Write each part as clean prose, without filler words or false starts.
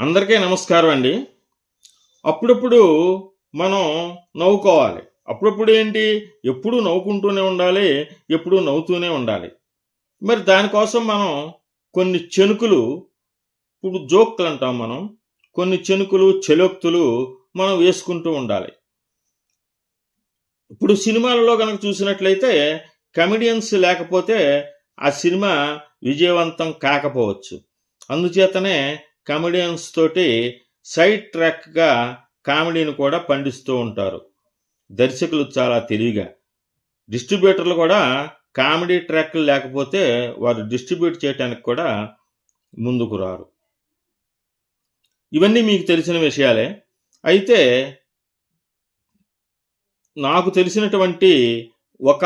అందరికీ నమస్కారం అండి. అప్పుడప్పుడు మనం నవ్వుకోవాలి. అప్పుడప్పుడు ఏంటి, ఎప్పుడూ నవ్వుకుంటూనే ఉండాలి, ఎప్పుడూ నవ్వుతూనే ఉండాలి. మరి దానికోసం మనం కొన్ని చెనుకులు, ఇప్పుడు జోక్‌లు అంటాం మనం. కొన్ని చెనుకులు, చెలోక్తులు మనం వేసుకుంటూ ఉండాలి. ఇప్పుడు సినిమాలలో గనక చూసినట్లయితే కమెడియన్స్ లేకపోతే ఆ సినిమా విజయవంతం కాకపోవచ్చు. అందుచేతనే కమెడియన్స్ తోటి సైడ్ ట్రాక్‌గా కామెడీని కూడా పండిస్తూ ఉంటారు దర్శకులు చాలా తెలివిగా. డిస్ట్రిబ్యూటర్లు కూడా కామెడీ ట్రాక్‌లు లేకపోతే వారు డిస్ట్రిబ్యూట్ చేయటానికి కూడా ముందుకు రారు. ఇవన్నీ మీకు తెలిసిన విషయాలే. అయితే నాకు తెలిసినటువంటి ఒక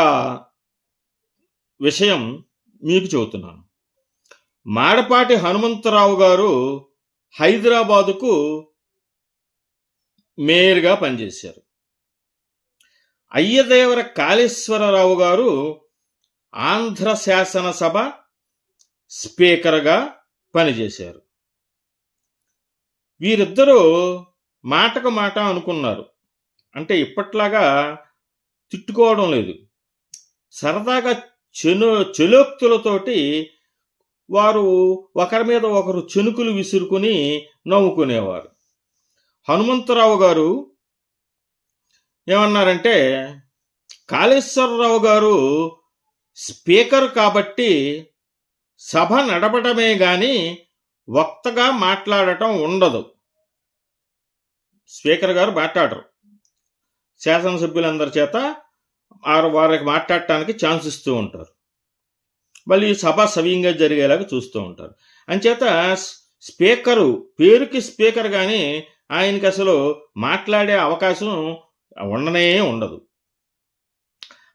విషయం మీకు చెబుతున్నాను. మాడపాటి హనుమంతరావు గారు హైదరాబాదుకు మేయర్‌గా పనిచేశారు. అయ్యదేవర కాళేశ్వరరావు గారు ఆంధ్ర శాసనసభ స్పీకర్‌గా పనిచేశారు. వీరిద్దరూ మాటకు మాట అనుకున్నారు. అంటే ఇప్పట్లాగా తిట్టుకోవడం లేదు. సరదాగా చెలోక్తులతోటి వారు ఒకరి మీద ఒకరు చెనుకులు విసురుకుని నవ్వుకునేవారు. హనుమంతరావు గారు ఏమన్నారంటే, కాళేశ్వరరావు గారు స్పీకర్ కాబట్టి సభ నడపడమే గాని వక్తగా మాట్లాడటం ఉండదు. స్పీకర్ గారు మాట్లాడరు. శాసనసభ్యులందరి చేత వారికి మాట్లాడటానికి ఛాన్స్ ఇస్తూ ఉంటారు. మళ్ళీ సభ సవ్యంగా జరిగేలాగా చూస్తూ ఉంటారు. అంచేత స్పీకరు పేరుకి స్పీకర్ కానీ ఆయనకి అసలు మాట్లాడే అవకాశం ఉండనే ఉండదు.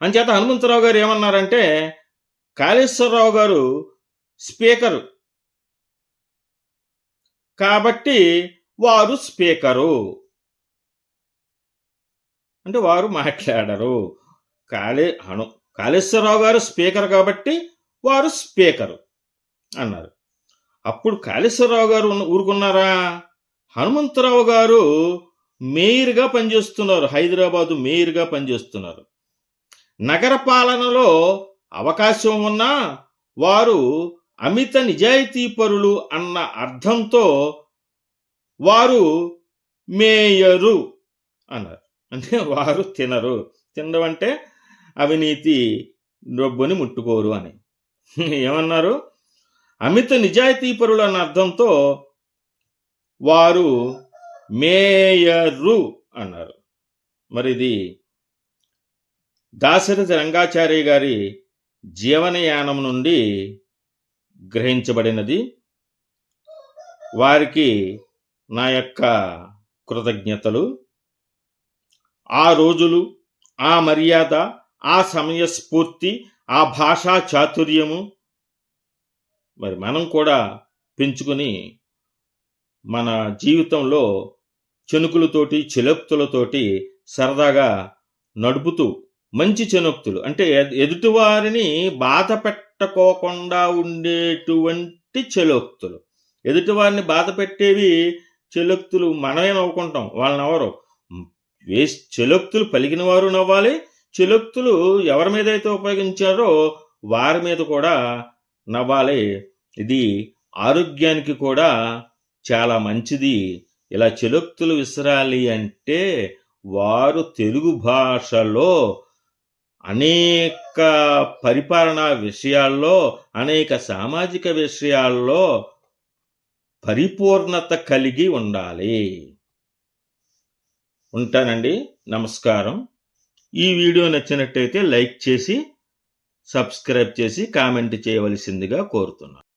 అంచేత హనుమంతరావు గారు ఏమన్నారంటే, కాళేశ్వరరావు గారు స్పీకరు కాబట్టి వారు స్పీకరు అంటే వారు మాట్లాడరు. కాళేశ్వరరావు గారు స్పీకర్ కాబట్టి వారు స్పీకరు అన్నారు. అప్పుడు కాళేశ్వరరావు గారు ఊరుకున్నారా? హనుమంతరావు గారు మేయర్‌గా పనిచేస్తున్నారు. హైదరాబాదు మేయర్‌గా పనిచేస్తున్నారు. నగర పాలనలో అవకాశం ఉన్నా వారు అమిత నిజాయితీపరులు అన్న అర్థంతో వారు మేయరు అన్నారు. అంటే వారు తినరు. తినడం అంటే అవినీతి డబ్బుని ముట్టుకోరు అని. ఏమన్నారు? అమిత నిజాయితీపరులు అన్న అర్థంతో వారు మేయరు అన్నారు. మరి ఇది దాశరథి రంగాచార్య గారి జీవనయానం నుండి గ్రహించబడినది. వారికి నా యొక్క కృతజ్ఞతలు. ఆ రోజులు, ఆ మర్యాద, ఆ సమయ స్ఫూర్తి, ఆ భాషా చాతుర్యము మరి మనం కూడా పెంచుకుని మన జీవితంలో చెనుకులతోటి చెలోక్తులతోటి సరదాగా నడుపుతూ మంచి చెనోక్తులు అంటే ఎదుటివారిని బాధ పెట్టకోకుండా ఉండేటువంటి చెలోక్తులు. ఎదుటివారిని బాధ పెట్టేవి చెలోక్తులు మనమే నవ్వుకుంటాం, వాళ్ళని ఎవరు చెలోక్తులు పలికిన వారు నవ్వాలి. చెలోక్తులు ఎవరి మీద అయితే ఉపయోగించారో వారి మీద కూడా నవ్వాలి. ఇది ఆరోగ్యానికి కూడా చాలా మంచిది. ఇలా చెలోక్తులు విసరాలి అంటే వారు తెలుగు భాషలో అనేక పరిపాలనా విషయాల్లో, అనేక సామాజిక విషయాల్లో పరిపూర్ణత కలిగి ఉండాలి. ఉంటానండి. నమస్కారం. ఈ వీడియో నచ్చినట్టయితే లైక్ చేసి, సబ్స్క్రైబ్ చేసి, కామెంట్ చేయవలసిందిగా కోరుతున్నాను.